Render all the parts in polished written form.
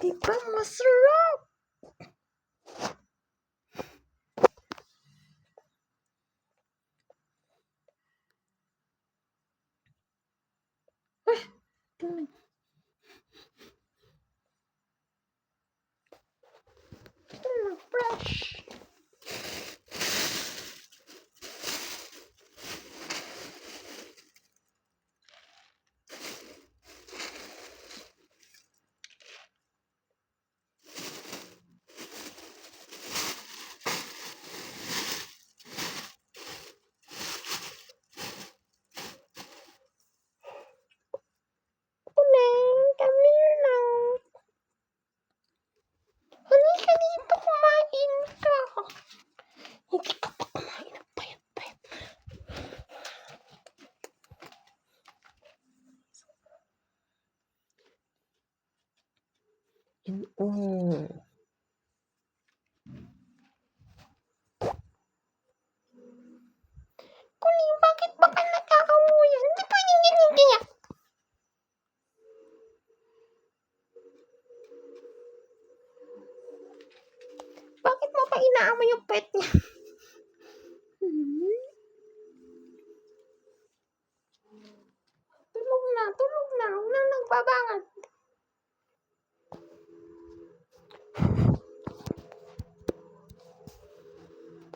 Di ba masarap? Fresh. Come here now. Halika dito, kumain ka. Hindi ka pa kumain ng payat-payat. Kuning, bakit ba ka nagkakamuyan? Hindi pwedeng ganyan. Bakit mo pa inaamoy yung pet niya? Tulog na. Huwag na nagbabangat.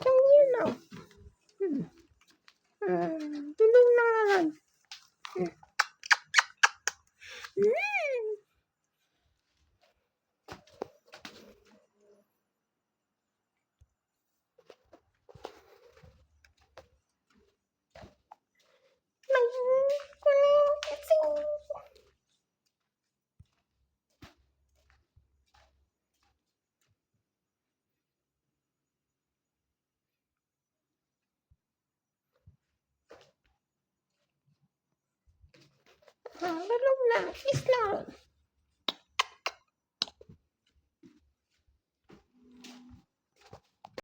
Come here now. Tulog na nga lang. Tulog na. Kiss lang.